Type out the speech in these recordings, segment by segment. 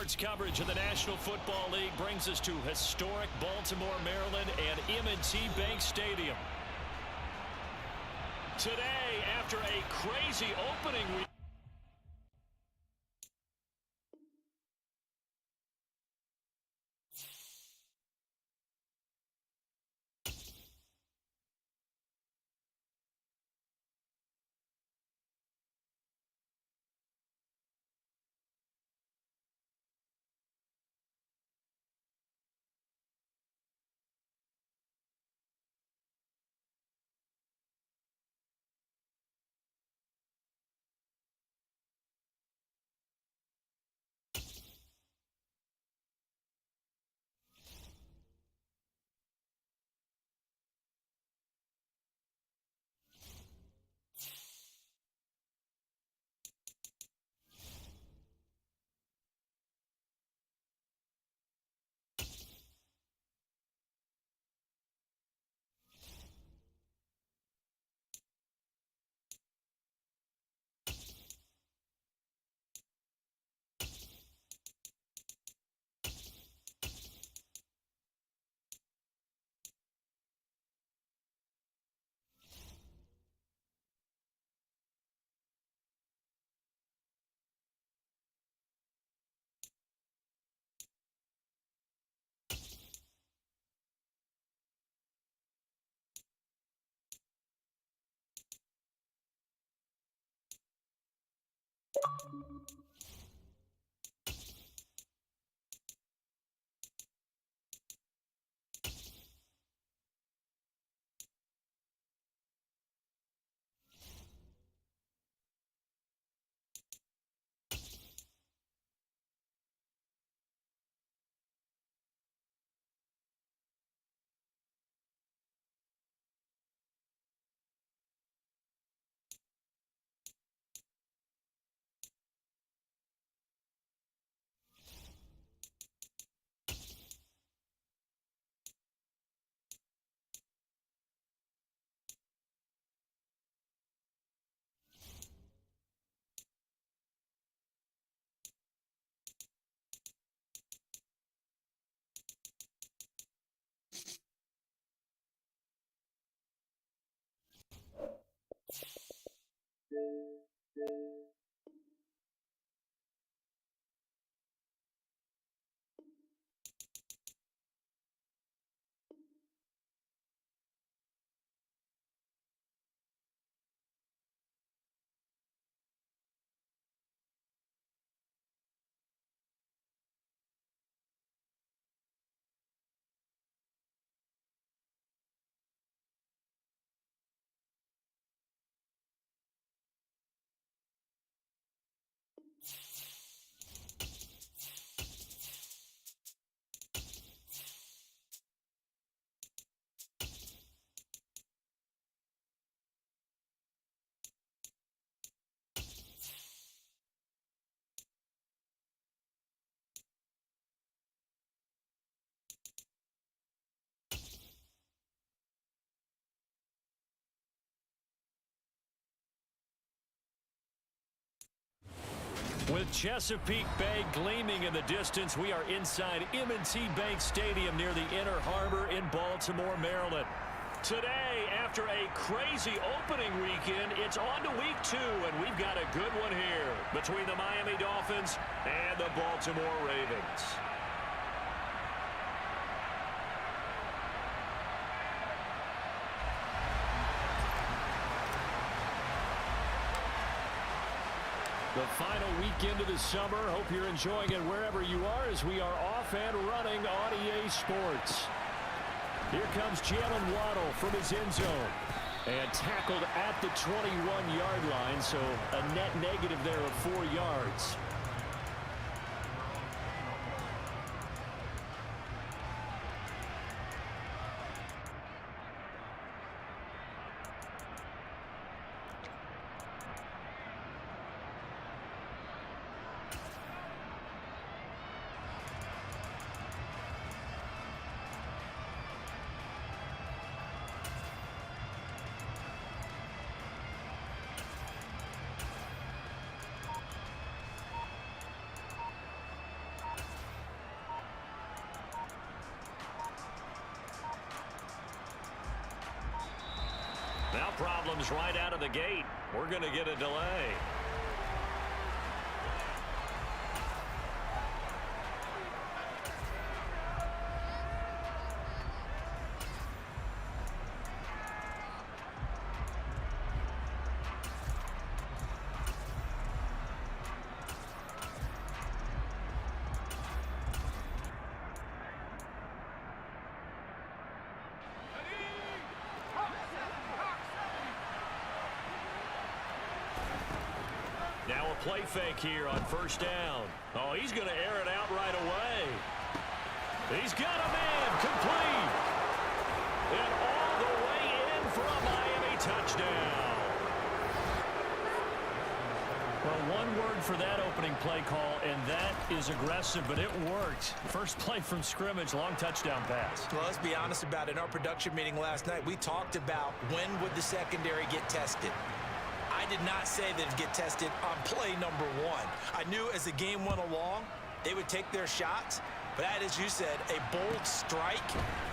Sports coverage of the National Football League brings us to historic Baltimore, Maryland, and M&T Bank Stadium. Today, after a crazy opening week. With Chesapeake Bay gleaming in the distance, we are inside M&T Bank Stadium near the Inner Harbor in Baltimore, Maryland. Today, after a crazy opening weekend, it's on to week 2, and we've got a good one here between the Miami Dolphins and the Baltimore Ravens. The final weekend of the summer. Hope you're enjoying it wherever you are as we are off and running on EA Sports. Here comes Jalen Waddle from his end zone. And tackled at the 21-yard line, so a net negative there of 4 yards. Now problems right out of the gate. We're going to get a delay. Now a play fake here on first down. Oh, he's going to air it out right away. He's got a man complete. And all the way in for a Miami touchdown. Well, one word for that opening play call, and that is aggressive, but it worked. First play from scrimmage, long touchdown pass. Well, let's be honest about it. In our production meeting last night, we talked about when would the secondary get tested. I did not say that it'd get tested on play number one. I knew as the game went along, they would take their shots. But that, as you said, a bold strike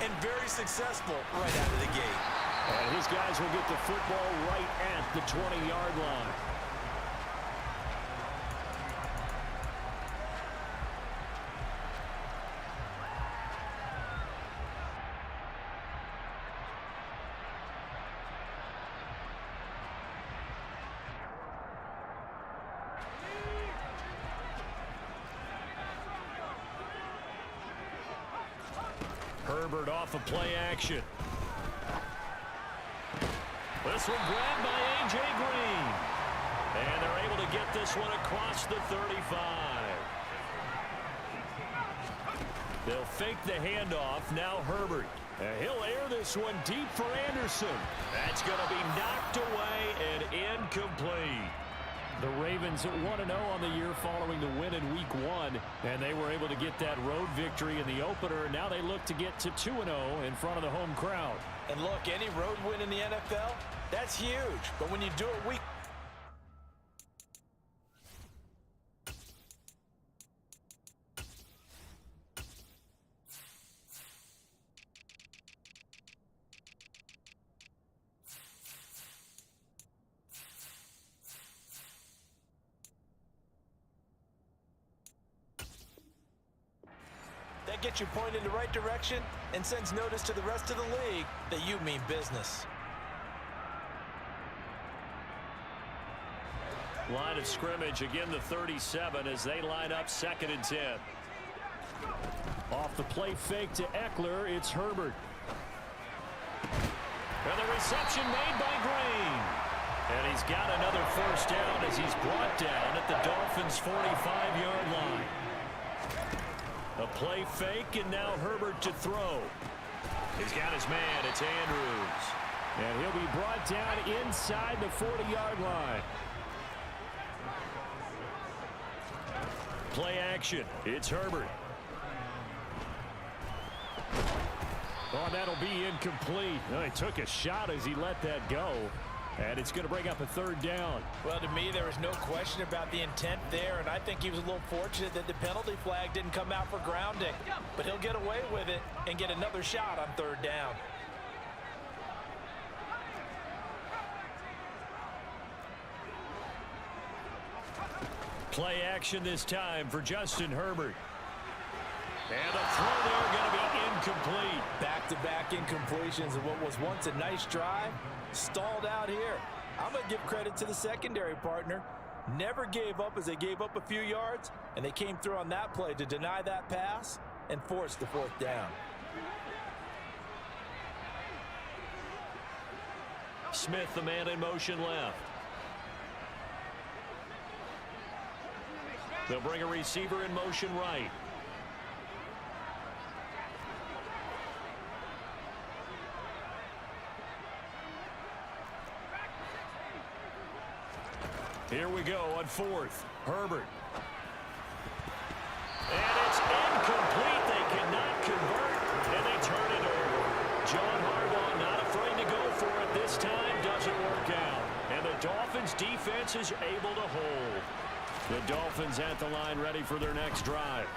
and very successful right out of the gate. And his guys will get the football right at the 20-yard line. Herbert off of play action. This one grabbed by A.J. Green. And they're able to get this one across the 35. They'll fake the handoff. Now Herbert. He'll air this one deep for Anderson. That's going to be knocked away and incomplete. The Ravens at 1-0 on the year following the win in Week 1, and they were able to get that road victory in the opener. Now they look to get to 2-0 in front of the home crowd. And look, any road win in the NFL, that's huge. But when you do it week, that gets you pointed in the right direction and sends notice to the rest of the league that you mean business. Line of scrimmage, again the 37 as they line up 2nd and 10. Off the play fake to Eckler, it's Herbert. And the reception made by Green. And he's got another first down as he's brought down at the Dolphins' 45-yard line. A play fake, and now Herbert to throw. He's got his man. It's Andrews. And he'll be brought down inside the 40-yard line. Play action. It's Herbert. Oh, and that'll be incomplete. Well, he took a shot as he let that go. And it's going to bring up a 3rd down. Well, to me, there was no question about the intent there, and I think he was a little fortunate that the penalty flag didn't come out for grounding. But he'll get away with it and get another shot on 3rd down. Play action this time for Justin Herbert. And the throw there going to be incomplete. Back-to-back incompletions of what was once a nice drive. Stalled out here. I'm going to give credit to the secondary partner. Never gave up as they gave up a few yards, and they came through on that play to deny that pass and force the 4th down. Smith, the man in motion left. They'll bring a receiver in motion right. Here we go on 4th. Herbert. And it's incomplete. They cannot convert, and they turn it over. John Harbaugh not afraid to go for it this time. Doesn't work out. And the Dolphins defense is able to hold. The Dolphins at the line ready for their next drive.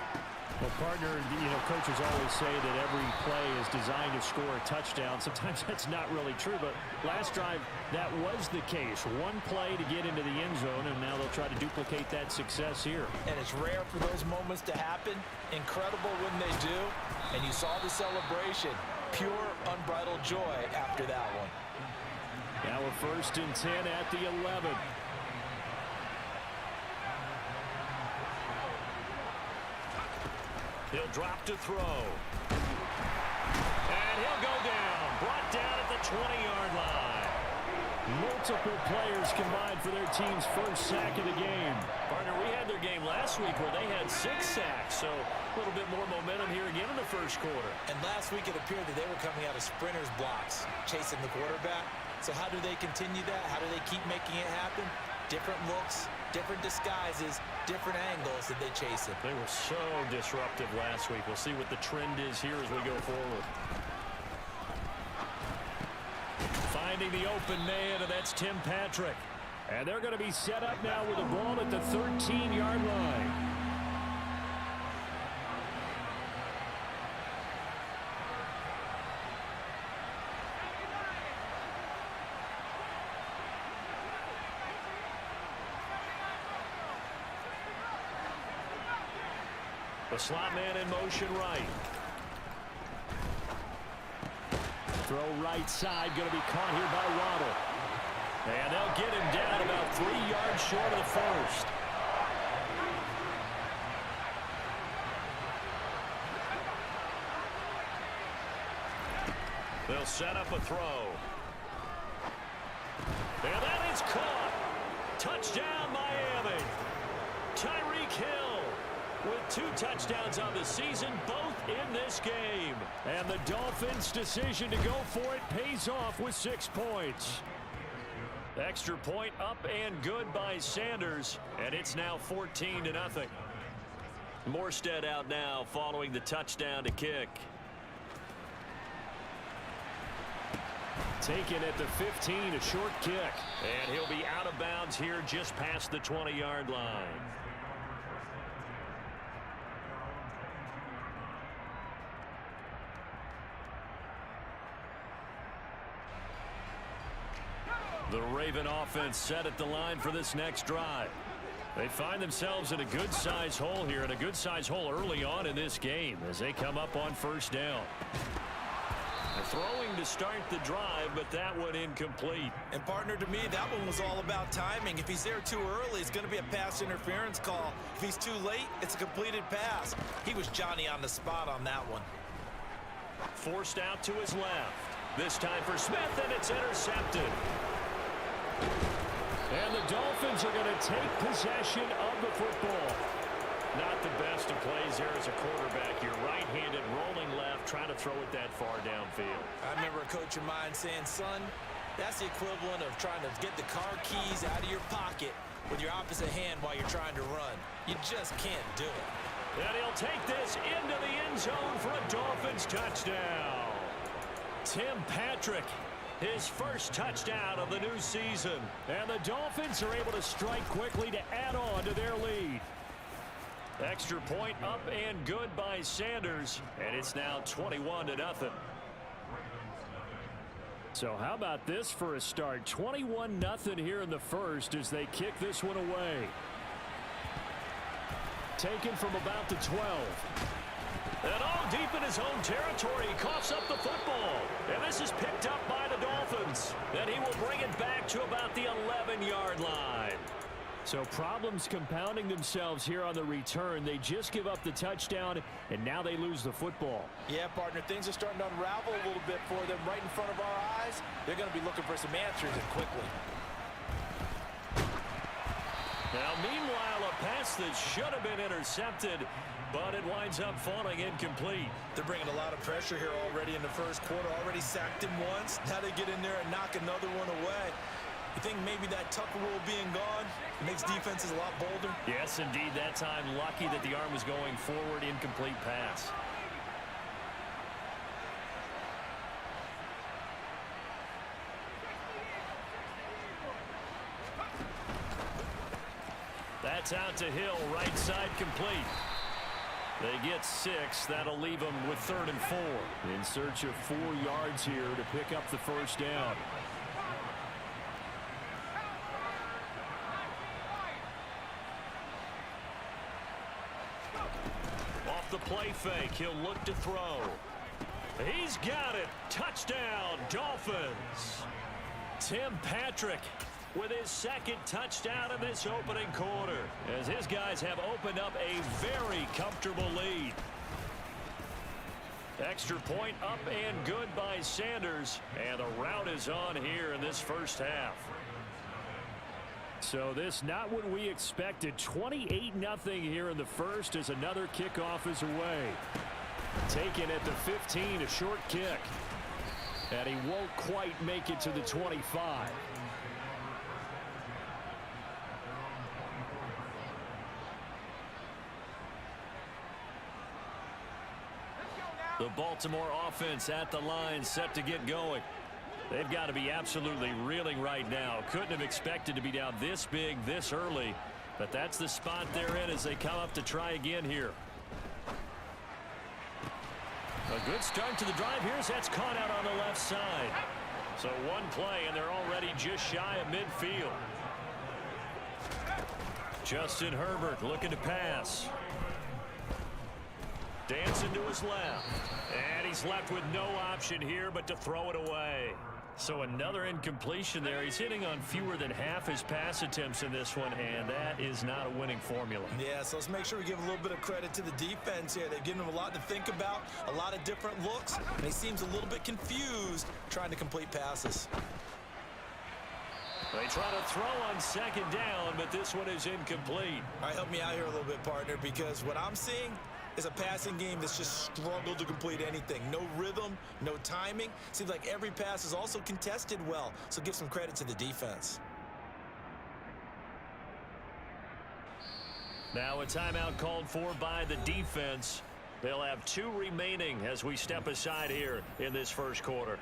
Well, partner, coaches always say that every play is designed to score a touchdown. Sometimes that's not really true, but last drive, that was the case. One play to get into the end zone, and now they'll try to duplicate that success here. And it's rare for those moments to happen. Incredible when they do. And you saw the celebration. Pure, unbridled joy after that one. Now a 1st and 10 at the 11. He'll drop to throw. And he'll go down. Brought down at the 20-yard line. Multiple players combined for their team's first sack of the game. Partner, we had their game last week where they had 6 sacks, so a little bit more momentum here again in the first quarter. And last week it appeared that they were coming out of sprinters blocks, chasing the quarterback. So how do they continue that? How do they keep making it happen? Different looks, different disguises, different angles that they chase it. They were so disruptive last week. We'll see what the trend is here as we go forward. Finding the open man, and that's Tim Patrick. And they're going to be set up now with the ball at the 13-yard line. The slot man in motion right. Throw right side, going to be caught here by Waddle. And they'll get him down about 3 yards short of the first. They'll set up a throw. And that is caught. Touchdown, Miami. Tyreek Hill with 2 touchdowns on the season, both in this game. And the Dolphins' decision to go for it pays off with 6 points. Extra point up and good by Sanders, and it's now 14-0. Morstead out now following the touchdown to kick. Taken at the 15, a short kick. And he'll be out of bounds here just past the 20-yard line. The Raven offense set at the line for this next drive. They find themselves in a good-sized hole here, and a good-sized hole early on in this game as they come up on 1st down. They're throwing to start the drive, but that one incomplete. And partner, to me, that one was all about timing. If he's there too early, it's going to be a pass interference call. If he's too late, it's a completed pass. He was Johnny on the spot on that one. Forced out to his left. This time for Smith, and it's intercepted. And the Dolphins are going to take possession of the football. Not the best of plays there as a quarterback. You're right-handed, rolling left, trying to throw it that far downfield. I remember a coach of mine saying, son, that's the equivalent of trying to get the car keys out of your pocket with your opposite hand while you're trying to run. You just can't do it. And he'll take this into the end zone for a Dolphins touchdown. Tim Patrick, his first touchdown of the new season. And the Dolphins are able to strike quickly to add on to their lead. Extra point up and good by Sanders. And it's now 21-0. So how about this for a start? 21-0 here in the first as they kick this one away. Taken from about the 12. And all deep in his own territory, he coughs up the football. And this is picked up by the Dolphins. And he will bring it back to about the 11-yard line. So problems compounding themselves here on the return. They just give up the touchdown, and now they lose the football. Yeah, partner, things are starting to unravel a little bit for them right in front of our eyes. They're going to be looking for some answers, and quickly. Now, meanwhile, a pass that should have been intercepted, but it winds up falling incomplete. They're bringing a lot of pressure here already in the first quarter. Already sacked him once. Now they get in there and knock another one away. You think maybe that Tucker rule being gone makes defenses a lot bolder? Yes, indeed. That time, lucky that the arm was going forward. Incomplete pass. That's out to Hill, right side complete. They get 6. That'll leave them with 3rd and 4. In search of 4 yards here to pick up the first down. Off the play fake, he'll look to throw. He's got it. Touchdown, Dolphins. Tim Patrick with his 2nd touchdown in this opening quarter, as his guys have opened up a very comfortable lead. Extra point up and good by Sanders, and the rout is on here in this first half. So this not what we expected. 28-0 here in the first as another kickoff is away. Taken at the 15, a short kick. And he won't quite make it to the 25. The Baltimore offense at the line, set to get going. They've got to be absolutely reeling right now. Couldn't have expected to be down this big this early, but that's the spot they're in as they come up to try again here. A good start to the drive. That's caught out on the left side. So one play, and they're already just shy of midfield. Justin Herbert looking to pass. Dancing to his left. And he's left with no option here but to throw it away. So another incompletion there. He's hitting on fewer than half his pass attempts in this one, and that is not a winning formula. Yeah, so let's make sure we give a little bit of credit to the defense here. They've given him a lot to think about, a lot of different looks, and he seems a little bit confused trying to complete passes. They try to throw on 2nd down, but this one is incomplete. All right, help me out here a little bit, partner, because what I'm seeing is a passing game that's just struggled to complete anything. No rhythm, no timing. Seems like every pass is also contested well, so give some credit to the defense. Now a timeout called for by the defense. They'll have 2 remaining as we step aside here in this first quarter.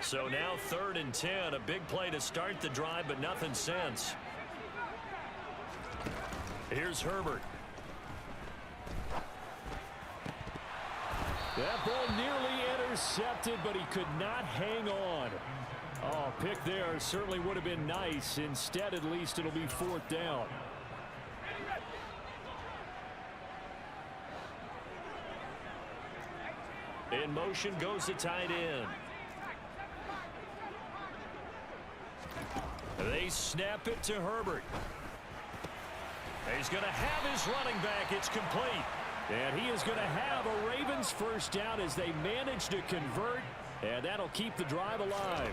So now 3rd and 10, a big play to start the drive, but nothing since. Here's Herbert. That ball nearly intercepted, but he could not hang on. Oh, pick there certainly would have been nice. Instead, at least it'll be 4th down. In motion goes the tight end. They snap it to Herbert. He's going to have his running back. It's complete. And he is going to have a Ravens first down as they manage to convert. And that'll keep the drive alive.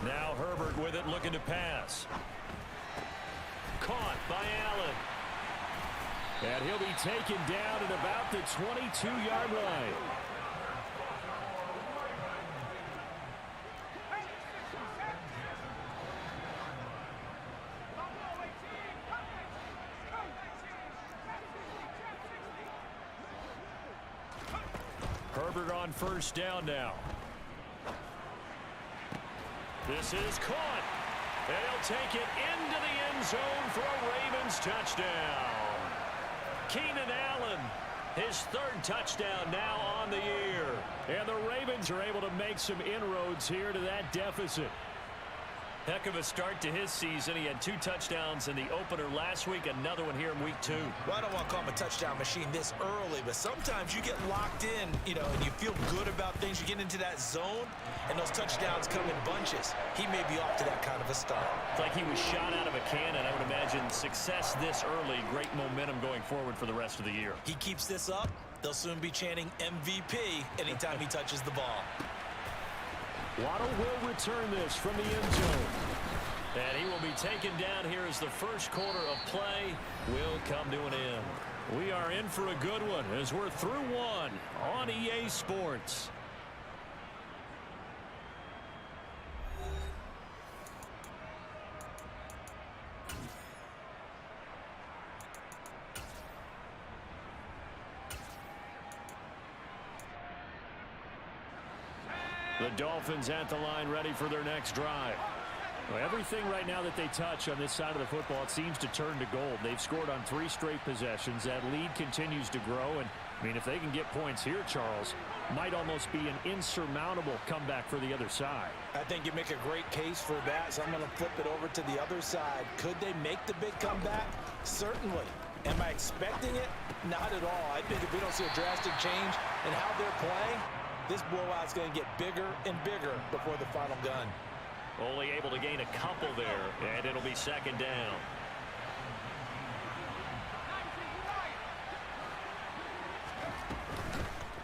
Now Herbert with it, looking to pass. Caught by Allen. And he'll be taken down at about the 22-yard line. Herbert on first down now. This is caught. And he'll take it into the end zone for a Ravens touchdown. Keenan Allen, his 3rd touchdown now on the year. And the Ravens are able to make some inroads here to that deficit. Heck of a start to his season. He had 2 touchdowns in the opener last week, another one here in week 2. Well, I don't want to call him a touchdown machine this early, but sometimes you get locked in, and you feel good about things. You get into that zone, and those touchdowns come in bunches. He may be off to that kind of a start. It's like he was shot out of a cannon. I would imagine success this early, great momentum going forward for the rest of the year. He keeps this up, they'll soon be chanting MVP anytime he touches the ball. Waddle will return this from the end zone. And he will be taken down here as the first quarter of play will come to an end. We are in for a good one as we're through one on EA Sports. The The Dolphins at the line ready for their next drive. Well, everything right now that they touch on this side of the football, it seems to turn to gold. They've scored on 3 straight possessions. That lead continues to grow. And, I mean, if they can get points here, Charles, might almost be an insurmountable comeback for the other side. I think you make a great case for that, so I'm going to flip it over to the other side. Could they make the big comeback? Certainly. Am I expecting it? Not at all. I think if we don't see a drastic change in how they're playing, this blowout's going to get bigger and bigger before the final gun. Only able to gain a couple there, and it'll be second down.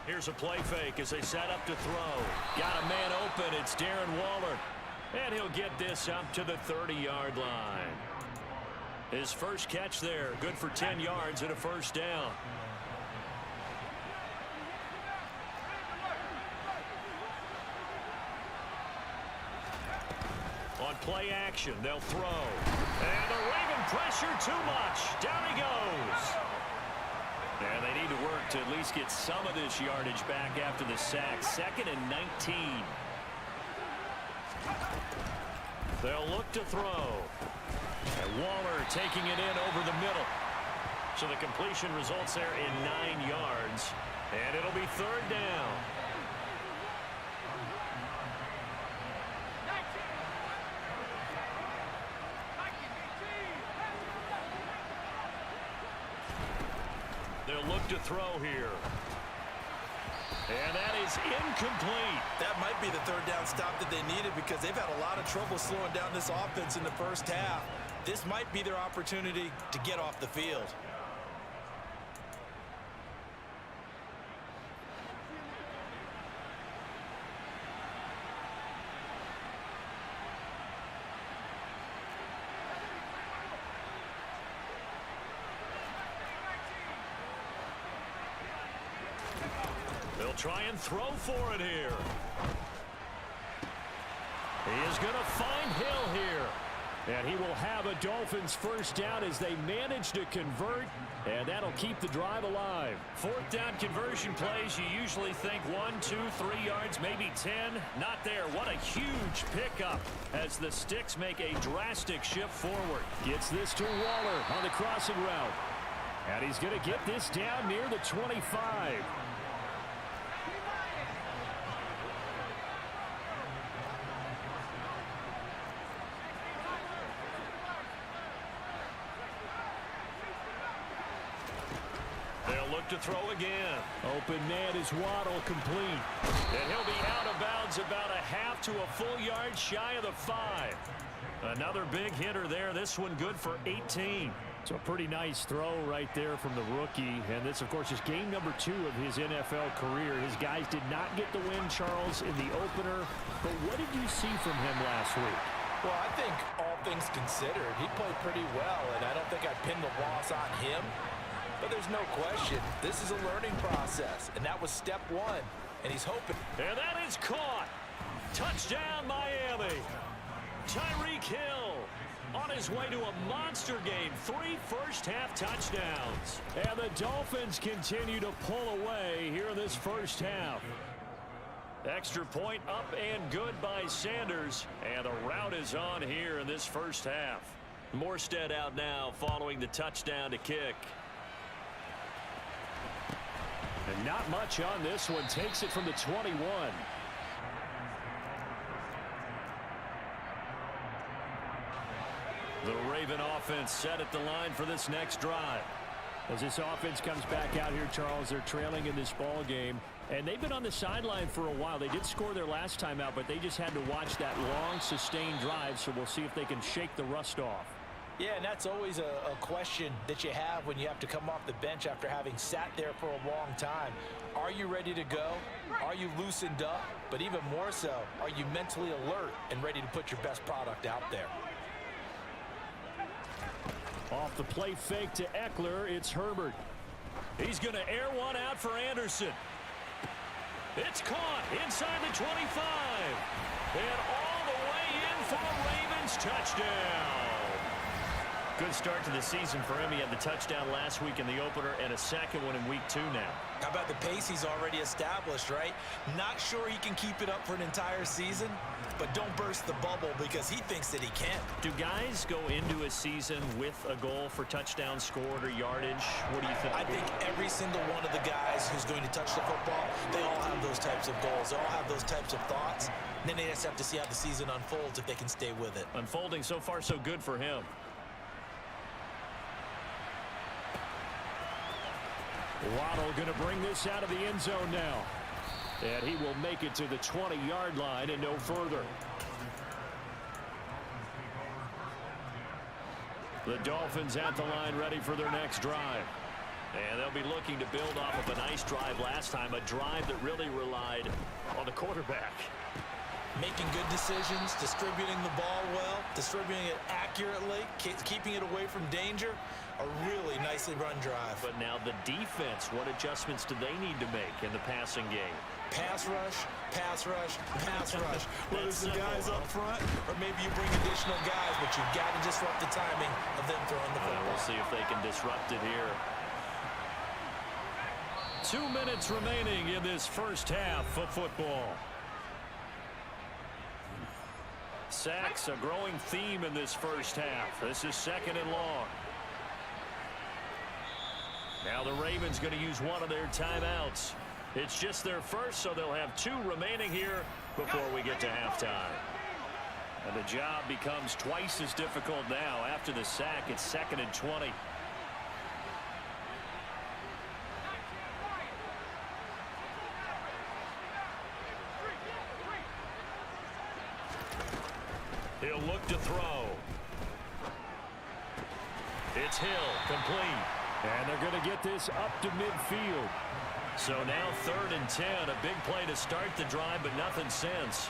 Here's a play fake as they set up to throw. Got a man open. It's Darren Waller. And he'll get this up to the 30-yard line. His first catch there, good for 10 yards and a first down. On play action, they'll throw. And the Raven pressure too much. Down he goes. And they need to work to at least get some of this yardage back after the sack. 2nd and 19. They'll look to throw. And Waller taking it in over the middle. So the completion results there in 9 yards. And it'll be 3rd down. They'll look to throw here. And that is incomplete. That might be the 3rd down stop that they needed because they've had a lot of trouble slowing down this offense in the first half. This might be their opportunity to get off the field. They'll try and throw for it here. He is going to find Hill here. And he will have a Dolphins first down as they manage to convert. And that'll keep the drive alive. 4th down conversion plays, you usually think 1, 2, 3 yards, maybe 10. Not there. What a huge pickup as the Sticks make a drastic shift forward. Gets this to Waller on the crossing route. And he's going to get this down near the 25. To throw again. Open man is Waddle, complete. And he'll be out of bounds about a half to a full yard shy of the 5. Another big hitter there. This one good for 18. So a pretty nice throw right there from the rookie. And this, of course, is game number 2 of his NFL career. His guys did not get the win, Charles, in the opener. But what did you see from him last week? Well, I think all things considered, he played pretty well. And I don't think I pinned the loss on him. But there's no question, this is a learning process, and that was step 1, and he's hoping. And that is caught. Touchdown, Miami. Tyreek Hill on his way to a monster game. 3 first-half touchdowns. And the Dolphins continue to pull away here in this first half. Extra point up and good by Sanders, and the route is on here in this first half. Morstead out now following the touchdown to kick. And not much on this one. Takes it from the 21. The Raven offense set at the line for this next drive. As this offense comes back out here, Charles, they're trailing in this ball game. And they've been on the sideline for a while. They did score their last time out, but they just had to watch that long, sustained drive. So we'll see if they can shake the rust off. Yeah, and that's always a question that you have when you have to come off the bench after having sat there for a long time. Are you ready to go? Are you loosened up? But even more so, are you mentally alert and ready to put your best product out there? Off the play fake to Eckler, it's Herbert. He's going to air one out for Anderson. It's caught inside the 25. And all the way in for a Ravens touchdown. Good start to the season for him. He had the touchdown last week in the opener and a second one in week 2 now. How about the pace he's already established, right? Not sure he can keep it up for an entire season, but don't burst the bubble because he thinks that he can. Do guys go into a season with a goal for touchdown scored or yardage? What do you think? I think every single one of the guys who's going to touch the football, they all have those types of goals. They all have those types of thoughts. And then they just have to see how the season unfolds if they can stay with it. Unfolding so far so good for him. Waddle going to bring this out of the end zone now. And he will make it to the 20-yard line and no further. The Dolphins at the line ready for their next drive. And they'll be looking to build off of a nice drive last time, a drive that really relied on the quarterback. Making good decisions, distributing the ball well, distributing it accurately, keeping it away from danger. A really nicely run drive. But now the defense, what adjustments do they need to make in the passing game? Pass rush, pass rush, pass rush. Whether it's the guys up front or maybe you bring additional guys, but you've got to disrupt the timing of them throwing the football. We'll see if they can disrupt it here. 2 minutes remaining in this first half of football. Sacks, a growing theme in this first half. This is 2nd and long. Now the Ravens going to use one of their timeouts. It's just their first, so they'll have 2 remaining here before we get to halftime. And the job becomes twice as difficult now. After the sack, it's 2nd and 20. He'll look to throw. It's Hill, complete. And they're going to get this up to midfield. So now 3rd and 10, a big play to start the drive, but nothing since.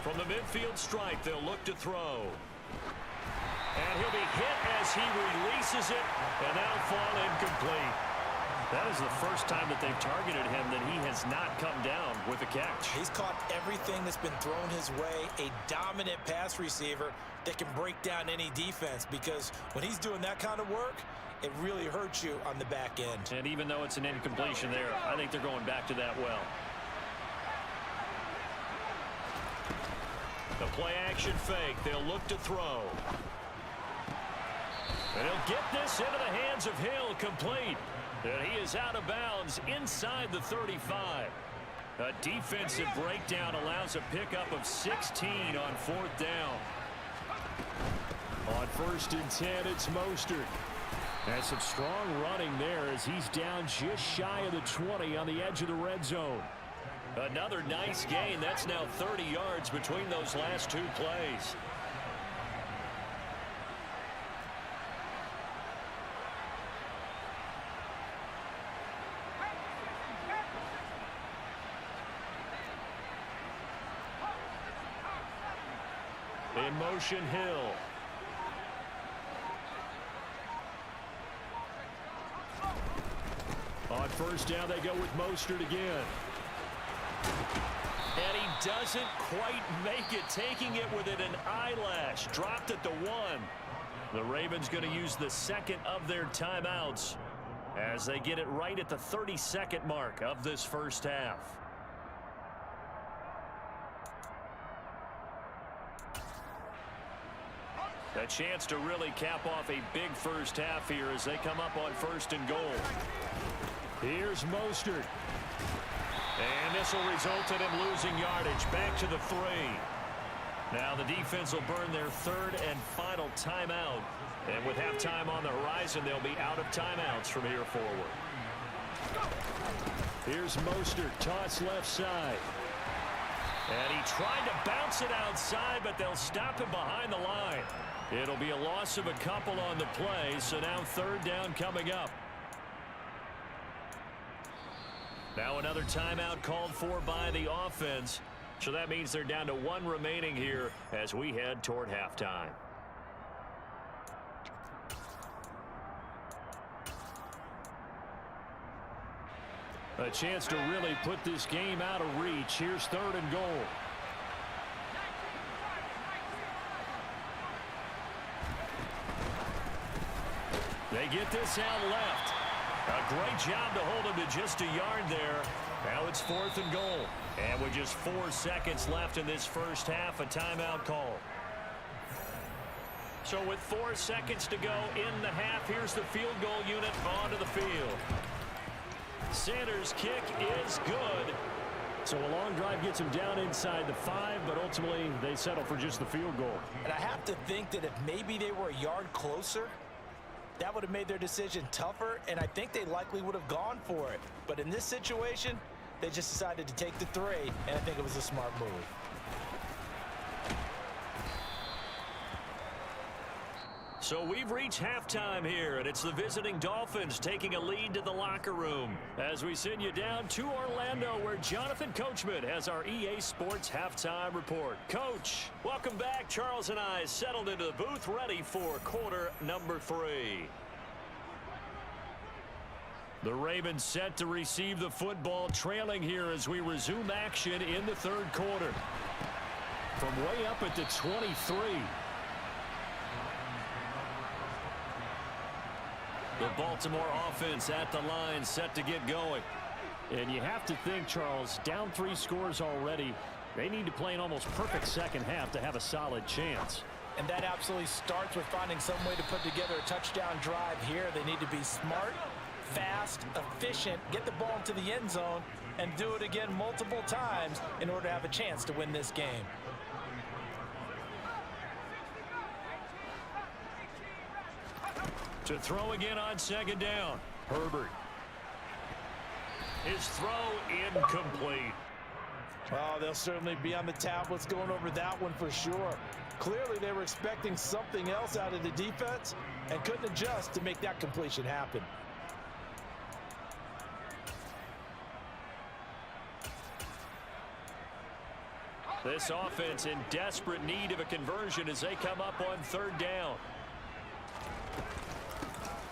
From the midfield stripe, they'll look to throw. And he'll be hit as he releases it, and that'll fall incomplete. That is the first time that they've targeted him that he has not come down with a catch. He's caught everything that's been thrown his way, a dominant pass receiver that can break down any defense, because when he's doing that kind of work, it really hurts you on the back end. And even though it's an incompletion there, I think they're going back to that well. The play action fake. They'll look to throw. And he'll get this into the hands of Hill, complete. And he is out of bounds inside the 35. A defensive breakdown allows a pickup of 16 on 4th down. On 1st and 10, it's Mostert. And some strong running there as he's down just shy of the 20 on the edge of the red zone. Another nice gain. That's now 30 yards between those last 2 plays. In motion, Hill. On 1st down, they go with Mostert again. And he doesn't quite make it, taking it within an eyelash. Dropped at the 1. The Ravens going to use the 2nd of their timeouts as they get it right at the 32nd mark of this first half. A chance to really cap off a big first half here as they come up on 1st and goal. Here's Mostert. And this will result in him losing yardage. Back to the 3. Now the defense will burn their 3rd and final timeout. And with halftime on the horizon, they'll be out of timeouts from here forward. Here's Mostert, toss left side. And he tried to bounce it outside, but they'll stop him behind the line. It'll be a loss of a couple on the play, so now 3rd down coming up. Now another timeout called for by the offense. So that means they're down to 1 remaining here as we head toward halftime. A chance to really put this game out of reach. Here's 3rd and goal. They get this out left. A great job to hold him to just a yard there. Now it's 4th and goal. And with just 4 seconds left in this first half, a timeout call. So with 4 seconds to go in the half, here's the field goal unit onto the field. Sanders' kick is good. So a long drive gets him down inside the 5, but ultimately they settle for just the field goal. And I have to think that if maybe they were a yard closer, that would have made their decision tougher, and I think they likely would have gone for it. But in this situation, they just decided to take the 3, and I think it was a smart move. So we've reached halftime here, and it's the visiting Dolphins taking a lead to the locker room as we send you down to Orlando, where Jonathan Coachman has our EA Sports halftime report. Coach, welcome back. Charles and I settled into the booth, ready for quarter number 3. The Ravens set to receive the football, trailing here as we resume action in the 3rd quarter. From way up at the 23. The Baltimore offense at the line, set to get going. And you have to think, Charles, down 3 scores already. They need to play an almost perfect second half to have a solid chance. And that absolutely starts with finding some way to put together a touchdown drive here. They need to be smart, fast, efficient, get the ball into the end zone, and do it again multiple times in order to have a chance to win this game. To throw again on 2nd down. Herbert. His throw incomplete. Well, they'll certainly be on the tablets going over that one for sure. Clearly, they were expecting something else out of the defense and couldn't adjust to make that completion happen. This offense in desperate need of a conversion as they come up on 3rd down.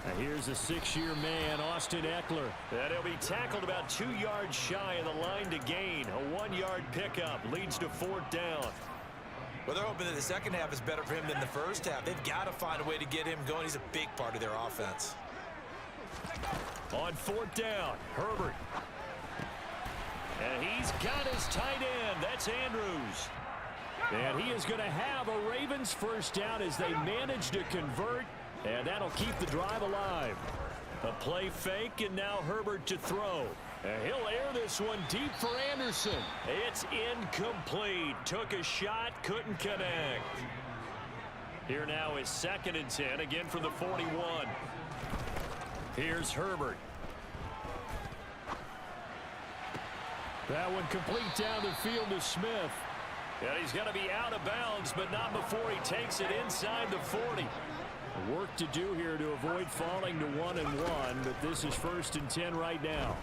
Now here's a 6-year man, Austin Eckler. And he'll be tackled about 2 yards shy of the line to gain. A 1-yard pickup leads to 4th down. Well, they're hoping that the second half is better for him than the first half. They've got to find a way to get him going. He's a big part of their offense. On 4th down, Herbert. And he's got his tight end. That's Andrews. And he is going to have a Ravens first down as they manage to convert. And that'll keep the drive alive. A play fake, and now Herbert to throw. And he'll air this one deep for Anderson. It's incomplete. Took a shot, couldn't connect. Here now is 2nd and 10, again from the 41. Here's Herbert. That one complete down the field to Smith. And he's going to be out of bounds, but not before he takes it inside the 40. Work to do here to avoid falling to 1-1, but this is 1st and 10 right now.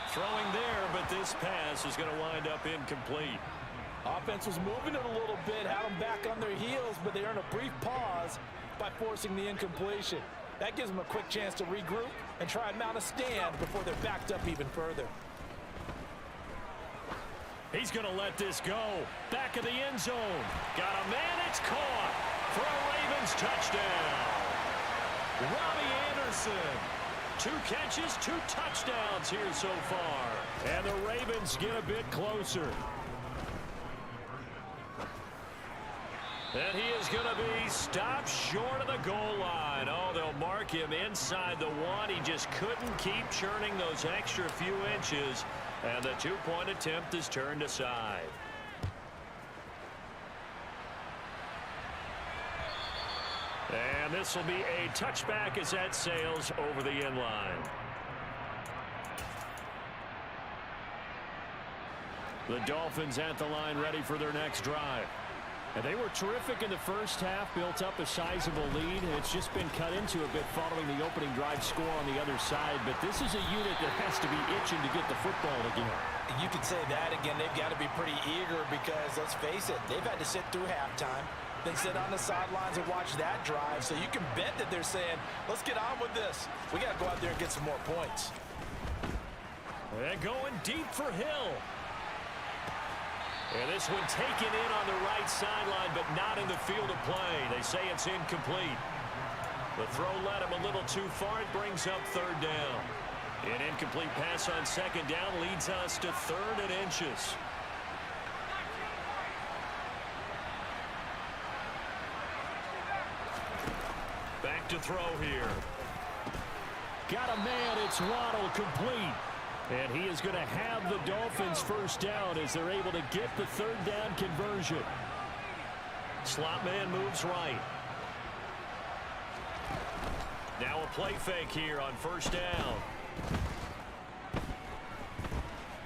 Throwing there, but this pass is going to wind up incomplete. Offense was moving it a little bit, had them back on their heels, but they earned a brief pause by forcing the incompletion. That gives them a quick chance to regroup and try and mount a stand before they're backed up even further. He's going to let this go. Back of the end zone. Got a man. It's caught for a Ravens touchdown. Robbie Anderson. 2 catches, 2 touchdowns here so far. And the Ravens get a bit closer. And he is going to be stopped short of the goal line. Oh, they'll mark him inside the 1. He just couldn't keep churning those extra few inches. And the 2-point attempt is turned aside. And this will be a touchback as that sails over the end line. The Dolphins at the line, ready for their next drive. And they were terrific in the first half, built up a sizable lead. It's just been cut into a bit following the opening drive score on the other side. But this is a unit that has to be itching to get the football again. You could say that again. They've got to be pretty eager because, let's face it, they've had to sit through halftime. than sit on the sidelines and watch that drive. So you can bet that they're saying, let's get on with this. We got to go out there and get some more points. They're going deep for Hill. And this one taken in on the right sideline, but not in the field of play. They say it's incomplete. The throw led him a little too far. It brings up third down. An incomplete pass on second down leads us to 3rd and inches. Back to throw here. Got a man. It's Waddle, complete. And he is going to have the Dolphins first down as they're able to get the 3rd down conversion. Slot man moves right. Now a play fake here on first down.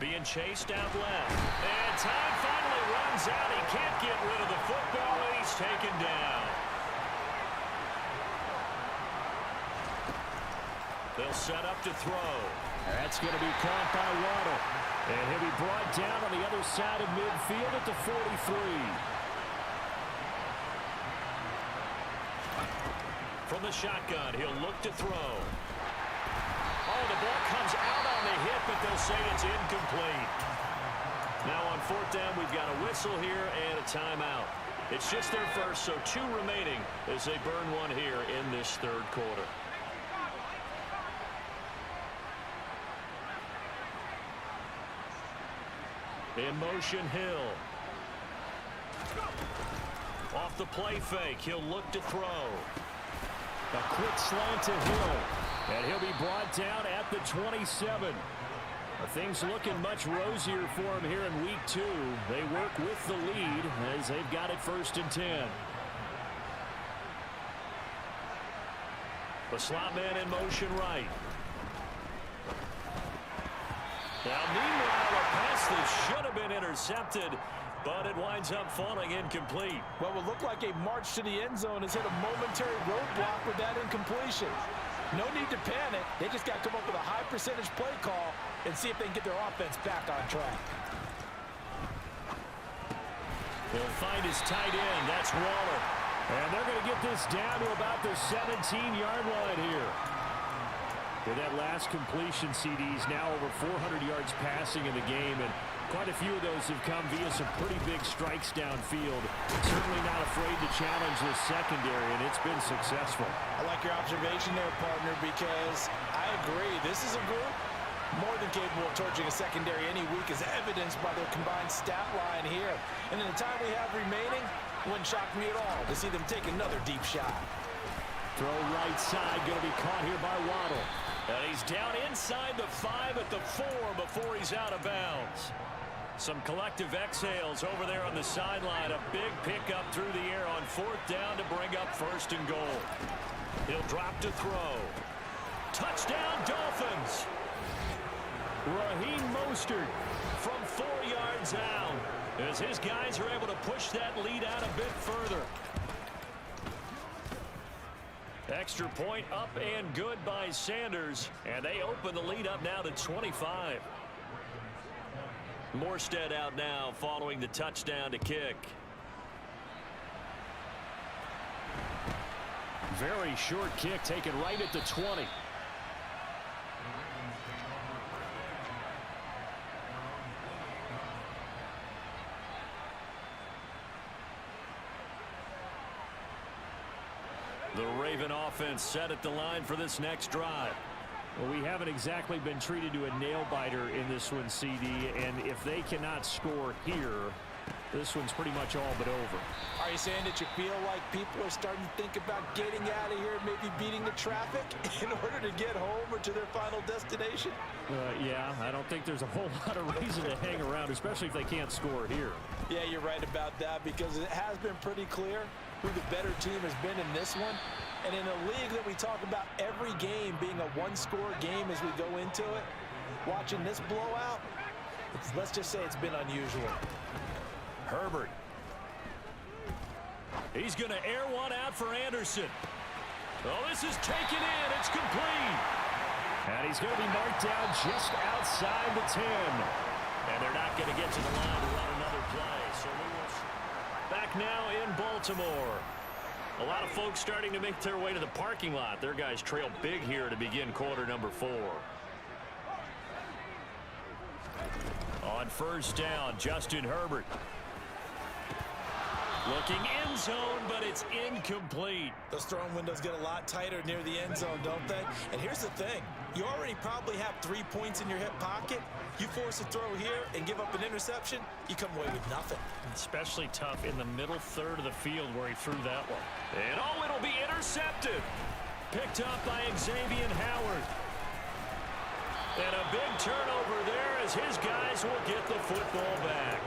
Being chased out left. And time finally runs out. He can't get rid of the football, and he's taken down. They'll set up to throw. That's going to be caught by Waddle. And he'll be brought down on the other side of midfield at the 43. From the shotgun, he'll look to throw. Oh, the ball comes out on the hit, but they'll say it's incomplete. Now on 4th down, we've got a whistle here and a timeout. It's just their first, so 2 remaining as they burn one here in this 3rd quarter. In motion, Hill. Off the play fake, he'll look to throw. A quick slant to Hill. And he'll be brought down at the 27. Things looking much rosier for him here in week 2. They work with the lead as they've got it 1st and 10. The slot man in motion right. Now, meanwhile, a pass that should have been intercepted, but it winds up falling incomplete. What will look like a march to the end zone has hit a momentary roadblock with that incompletion. No need to panic. They just got to come up with a high percentage play call and see if they can get their offense back on track. He'll find his tight end. That's Waller. And they're going to get this down to about the 17-yard line here. With that last completion, CD's now over 400 yards passing in the game, and quite a few of those have come via some pretty big strikes downfield. Certainly not afraid to challenge this secondary, and it's been successful. I like your observation there, partner, because I agree. This is a group more than capable of torching a secondary any week, as evidenced by their combined stat line here. And in the time we have remaining, it wouldn't shock me at all to see them take another deep shot. Throw right side, going to be caught here by Waddle. And he's down inside the 5 at the 4 before he's out of bounds. Some collective exhales over there on the sideline. A big pickup through the air on 4th down to bring up 1st and goal. He'll drop to throw. Touchdown, Dolphins. Raheem Mostert from 4 yards out as his guys are able to push that lead out a bit further. Extra point up and good by Sanders, and they open the lead up now to 25. Morstead out now following the touchdown to kick. Very short kick taken right at the 20. The Raven offense set at the line for this next drive. Well, we haven't exactly been treated to a nail-biter in this one, CD, and if they cannot score here, this one's pretty much all but over. Are you saying that you feel like people are starting to think about getting out of here, maybe beating the traffic in order to get home or to their final destination? Yeah, I don't think there's a whole lot of reason to hang around, especially if they can't score here. Yeah, you're right about that, because it has been pretty clear who the better team has been in this one. And in a league that we talk about every game being a one-score game as we go into it, watching this blowout, let's just say it's been unusual. Herbert. He's going to air one out for Anderson. Oh, this is taken in. It's complete. And he's going to be marked down just outside the 10. And they're not going to get to the line to run another play. So Back now in Baltimore. A lot of folks starting to make their way to the parking lot. Their guys trail big here to begin quarter number 4. On first down, Justin Herbert. Looking end zone, but it's incomplete. Those throwing windows get a lot tighter near the end zone, don't they? And here's the thing. You already probably have 3 points in your hip pocket. You force a throw here and give up an interception, you come away with nothing. Especially tough in the middle third of the field where he threw that one. And oh, it'll be intercepted. Picked up by Xavier Howard. And a big turnover there as his guys will get the football back.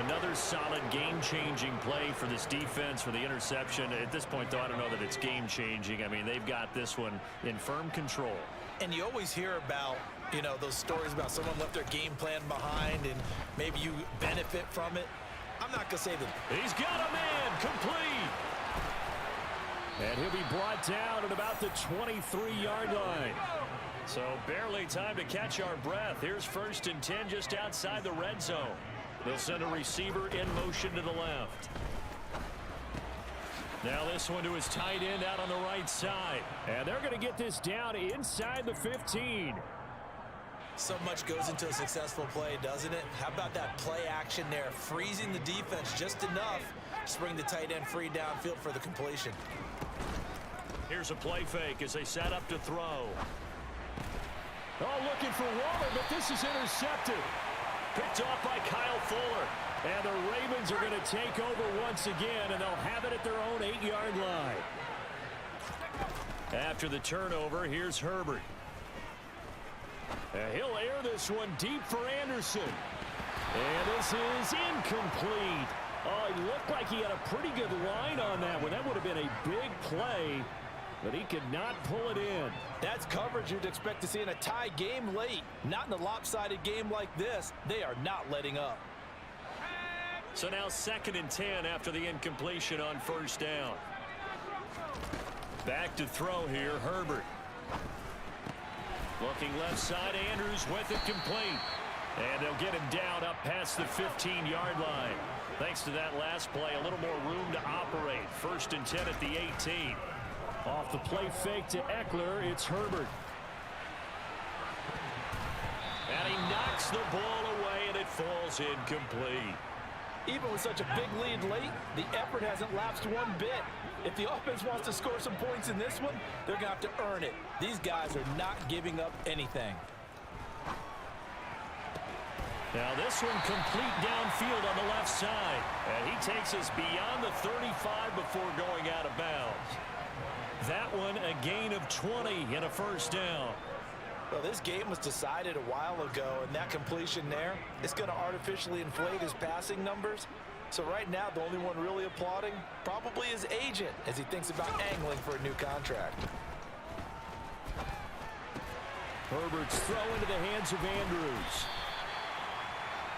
Another solid game-changing play for this defense for the interception. At this point, though, I don't know that it's game-changing. I mean, they've got this one in firm control. And you always hear about, you know, those stories about someone left their game plan behind and maybe you benefit from it. I'm not going to say that. He's got a man complete. And he'll be brought down at about the 23-yard line. So barely time to catch our breath. Here's 1st and 10 just outside the red zone. They'll send a receiver in motion to the left. Now this one to his tight end out on the right side. And they're going to get this down inside the 15. So much goes into a successful play, doesn't it? How about that play action there? Freezing the defense just enough to bring the tight end free downfield for the completion. Here's a play fake as they set up to throw. Oh, looking for Waller, but this is intercepted. Picked off by Kyle Fuller. And the Ravens are going to take over once again, and they'll have it at their own 8-yard line. After the turnover, here's Herbert. And he'll air this one deep for Anderson. And this is incomplete. Oh, it looked like he had a pretty good line on that one. That would have been a big play, but he could not pull it in. That's coverage you'd expect to see in a tie game late. Not in a lopsided game like this. They are not letting up. So now 2nd and 10 after the incompletion on first down. Back to throw here, Herbert. Looking left side, Andrews with it complete. And they'll get him down up past the 15-yard line. Thanks to that last play, a little more room to operate. 1st and 10 at the 18. Off the play fake to Eckler, it's Herbert. And he knocks the ball away, and it falls incomplete. Even with such a big lead late, the effort hasn't lapsed one bit. If the offense wants to score some points in this one, they're going to have to earn it. These guys are not giving up anything. Now this one complete downfield on the left side. And he takes us beyond the 35 before going out of bounds. That one a gain of 20 and a first down. Well, this game was decided a while ago, and that completion there is going to artificially inflate his passing numbers. So right now, the only one really applauding probably his agent as he thinks about angling for a new contract. Herbert's throw into the hands of Andrews.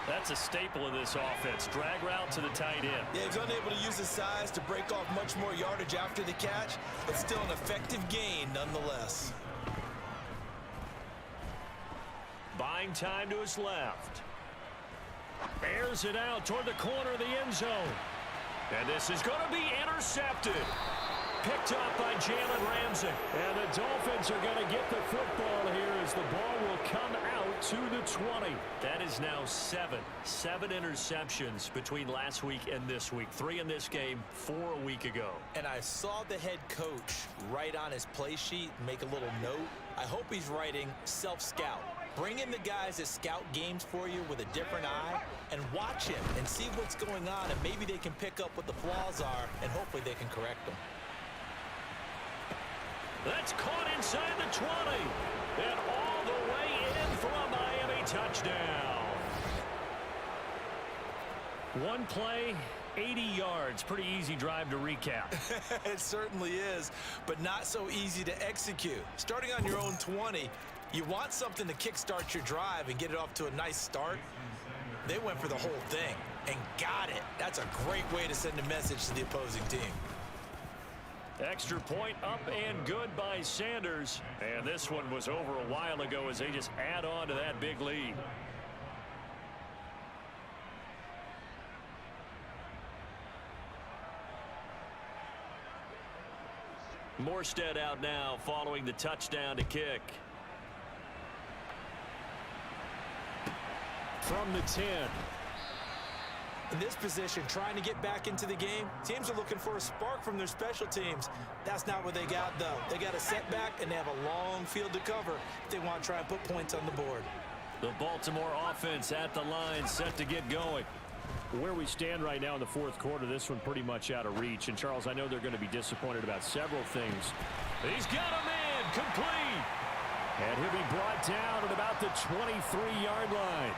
That's a staple of this offense. Drag route to the tight end. Yeah, he's unable to use his size to break off much more yardage after the catch, but still an effective gain nonetheless. Buying time to his left. Airs it out toward the corner of the end zone. And this is going to be intercepted. Picked up by Jalen Ramsey. And the Dolphins are going to get the football here as the ball will come out to the 20. That is now 7 interceptions between last week and this week. 3 in this game, 4 a week ago. And I saw the head coach write on his play sheet, make a little note. I hope he's writing self-scout. Bring in the guys that scout games for you with a different eye and watch him and see what's going on, and maybe they can pick up what the flaws are and hopefully they can correct them. That's caught inside the 20 and all the way in for a Miami touchdown. One play, 80 yards. Pretty easy drive to recap. It certainly is, but not so easy to execute. Starting on your own 20, you want something to kickstart your drive and get it off to a nice start. They went for the whole thing and got it. That's a great way to send a message to the opposing team. Extra point up and good by Sanders. And this one was over a while ago as they just add on to that big lead. Morstead out now following the touchdown to kick. From the 10. In this position, trying to get back into the game, teams are looking for a spark from their special teams. That's not what they got, though. They got a setback, and they have a long field to cover if they want to try and put points on the board. The Baltimore offense at the line, set to get going. Where we stand right now in the fourth quarter, this one pretty much out of reach. And, Charles, I know they're going to be disappointed about several things. He's got a man, complete. And he'll be brought down at about the 23-yard line.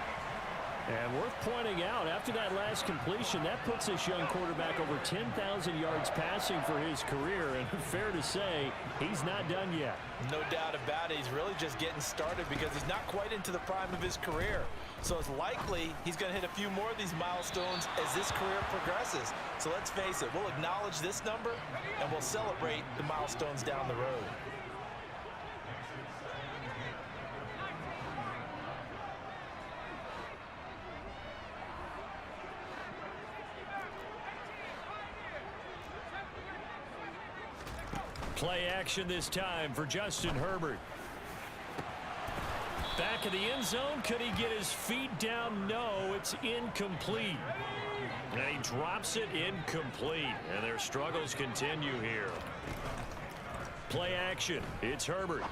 And worth pointing out, after that last completion, that puts this young quarterback over 10,000 yards passing for his career. And fair to say, he's not done yet. No doubt about it. He's really just getting started because he's not quite into the prime of his career. So it's likely he's going to hit a few more of these milestones as this career progresses. So let's face it, we'll acknowledge this number and we'll celebrate the milestones down the road. Play action this time for Justin Herbert. Back of the end zone. Could he get his feet down? No, it's incomplete. And he drops it incomplete. And their struggles continue here. Play action. It's Herbert.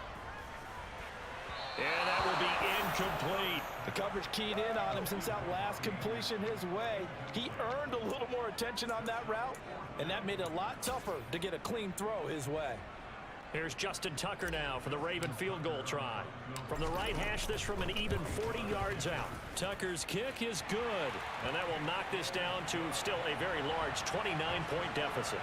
And that will be incomplete. The coverage keyed in on him since that last completion his way. He earned a little more attention on that route, and that made it a lot tougher to get a clean throw his way. Here's Justin Tucker now for the Raven field goal try. From the right hash, this from an even 40 yards out. Tucker's kick is good, and that will knock this down to still a very large 29-point deficit.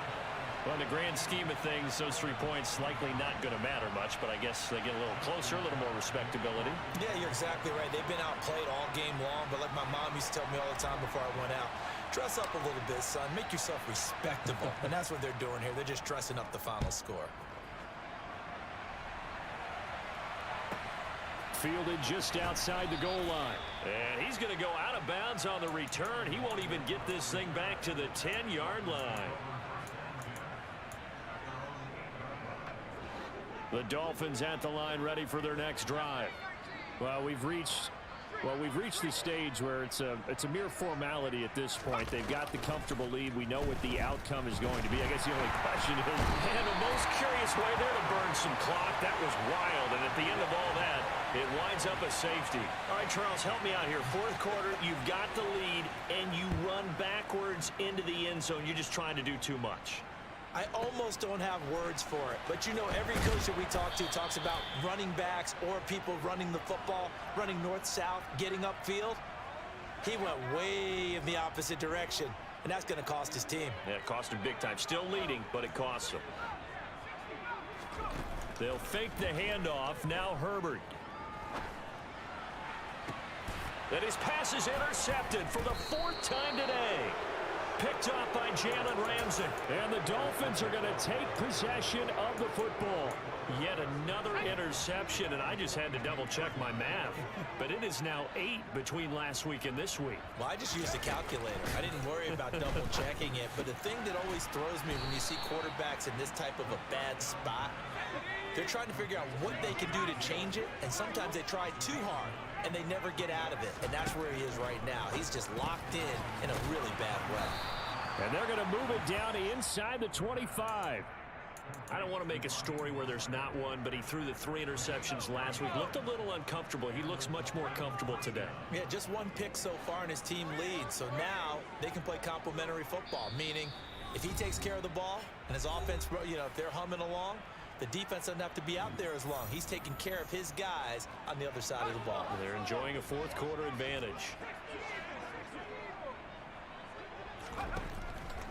Well, in the grand scheme of things, those 3 points likely not going to matter much, but I guess they get a little closer, a little more respectability. Yeah, you're exactly right. They've been outplayed all game long, but like my mom used to tell me all the time before I went out, dress up a little bit, son. Make yourself respectable. And that's what they're doing here. They're just dressing up the final score. Fielded just outside the goal line. And he's going to go out of bounds on the return. He won't even get this thing back to the 10-yard line. The Dolphins at the line, ready for their next drive. Well, we've reached the stage where it's a mere formality at this point. They've got the comfortable lead. We know what the outcome is going to be. I guess the only question is, and the most curious way there to burn some clock. That was wild, and at the end of all that, it winds up a safety. All right, Charles, help me out here. Fourth quarter, you've got the lead, and you run backwards into the end zone. You're just trying to do too much. I almost don't have words for it. But, you know, every coach that we talk to talks about running backs or people running the football, running north-south, getting upfield. He went way in the opposite direction, and that's going to cost his team. Yeah, it cost him big time. Still leading, but it costs him. They'll fake the handoff. Now Herbert. That his pass is intercepted for the 4th time today. Picked up by Jalen Ramsey. And the Dolphins are going to take possession of the football. Yet another interception, and I just had to double-check my math. But it is now 8 between last week and this week. Well, I just used a calculator. I didn't worry about double-checking it. But the thing that always throws me when you see quarterbacks in this type of a bad spot, they're trying to figure out what they can do to change it, and sometimes they try too hard, and they never get out of it. And that's where he is right now. He's just locked in a really bad way. And they're going to move it down to inside the 25. I don't want to make a story where there's not one, but he threw the 3 interceptions last week. Looked a little uncomfortable. He looks much more comfortable today. Yeah, just 1 pick so far, and his team leads. So now they can play complementary football, meaning if he takes care of the ball and his offense, you know, if they're humming along, the defense doesn't have to be out there as long. He's taking care of his guys on the other side of the ball. They're enjoying a fourth quarter advantage.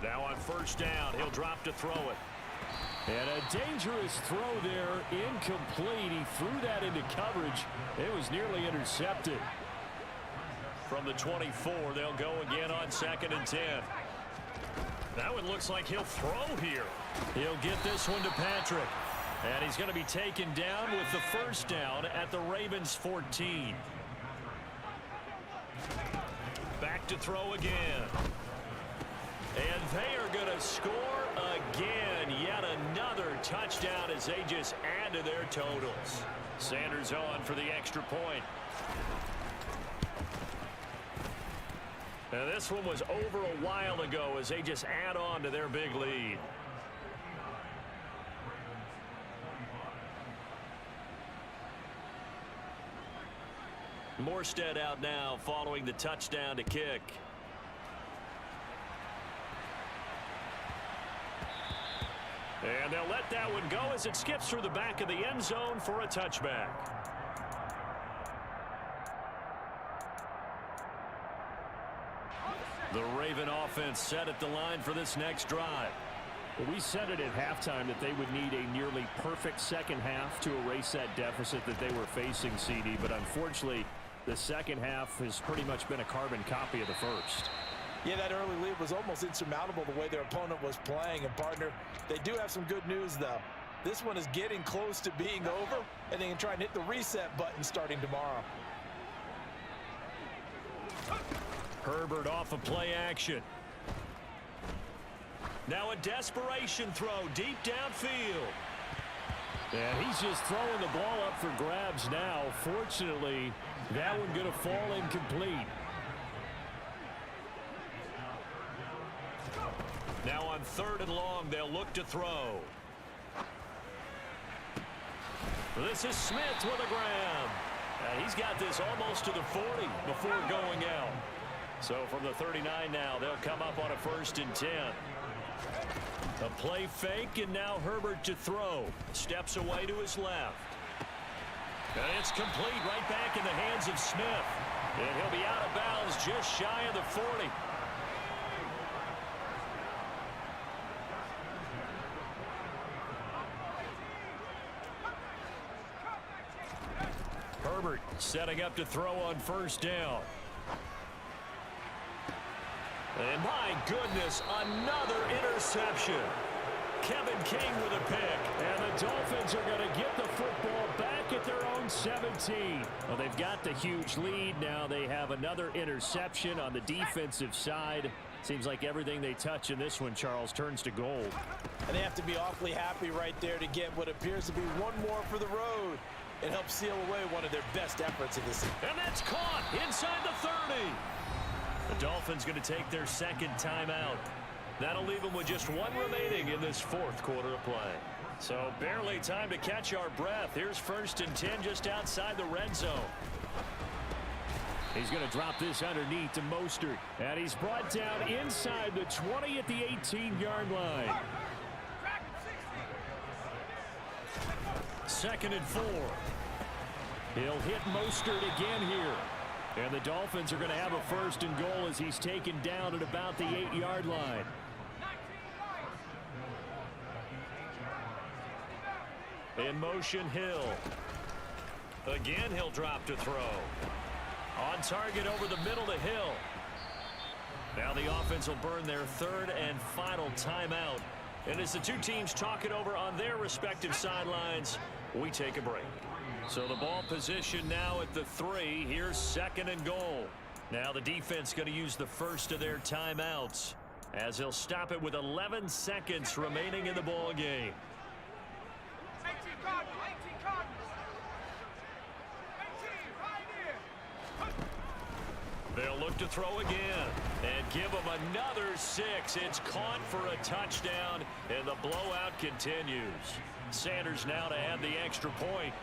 Now on first down, he'll drop to throw it. And a dangerous throw there, incomplete. He threw that into coverage. It was nearly intercepted. From the 24, they'll go again on 2nd and 10. That one looks like he'll throw here. He'll get this one to Patrick. And he's going to be taken down with the first down at the Ravens 14. Back to throw again. And they are going to score again. Yet another touchdown as they just add to their totals. Sanders on for the extra point. Now this one was over a while ago as they just add on to their big lead. Morstead out now following the touchdown to kick. And they'll let that one go as it skips through the back of the end zone for a touchback. The Raven offense set at the line for this next drive. Well, we said it at halftime that they would need a nearly perfect second half to erase that deficit that they were facing, CD. But unfortunately, the second half has pretty much been a carbon copy of the first. Yeah, that early lead was almost insurmountable the way their opponent was playing. And, partner, they do have some good news, though. This one is getting close to being over, and they can try and hit the reset button starting tomorrow. Herbert off of play action. Now a desperation throw deep downfield. And he's just throwing the ball up for grabs now. Fortunately, that one going to fall incomplete. Now on 3rd and long, they'll look to throw. This is Smith with a grab. He's got this almost to the 40 before going out. So from the 39 now, they'll come up on a 1st and 10. A play fake, and now Herbert to throw. Steps away to his left. And it's complete right back in the hands of Smith. And he'll be out of bounds just shy of the 40. Herbert setting up to throw on 1st down. And my goodness, another interception. Kevin King with a pick. And the Dolphins are going to get the football back at their own 17. Well, they've got the huge lead. Now they have another interception on the defensive side. Seems like everything they touch in this one, Charles, turns to gold. And they have to be awfully happy right there to get what appears to be one more for the road. It helps seal away one of their best efforts of the season. And that's caught inside the 30. The Dolphins going to take their 2nd timeout. That'll leave them with just 1 remaining in this 4th quarter of play. So barely time to catch our breath. Here's 1st and 10 just outside the red zone. He's going to drop this underneath to Mostert. And he's brought down inside the 20 at the 18-yard line. 2nd and 4. He'll hit Mostert again here. And the Dolphins are going to have a 1st and goal as he's taken down at about the 8-yard line. In motion, Hill. Again, he'll drop to throw. On target over the middle to Hill. Now the offense will burn their 3rd and final timeout. And as the two teams talk it over on their respective sidelines, we take a break. So the ball position now at the 3. Here's 2nd and goal. Now the defense going to use the first of their timeouts as he'll stop it with 11 seconds remaining in the ball game. They'll look to throw again and give them another 6. It's caught for a touchdown, and the blowout continues. Sanders now to add the extra point.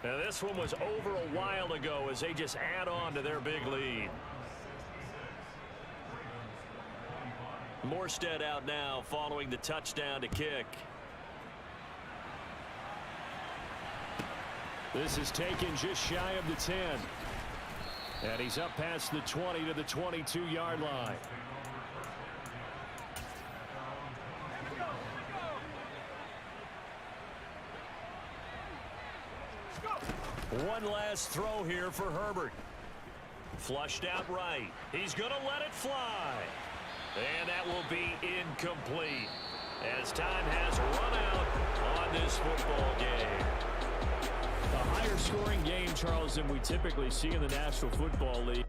Now this one was over a while ago as they just add on to their big lead. Morstead out now following the touchdown to kick. This is taken just shy of the 10. And he's up past the 20 to the 22-yard line. One last throw here for Herbert. Flushed out right. He's going to let it fly. And that will be incomplete as time has run out on this football game. A higher scoring game, Charles, than we typically see in the National Football League.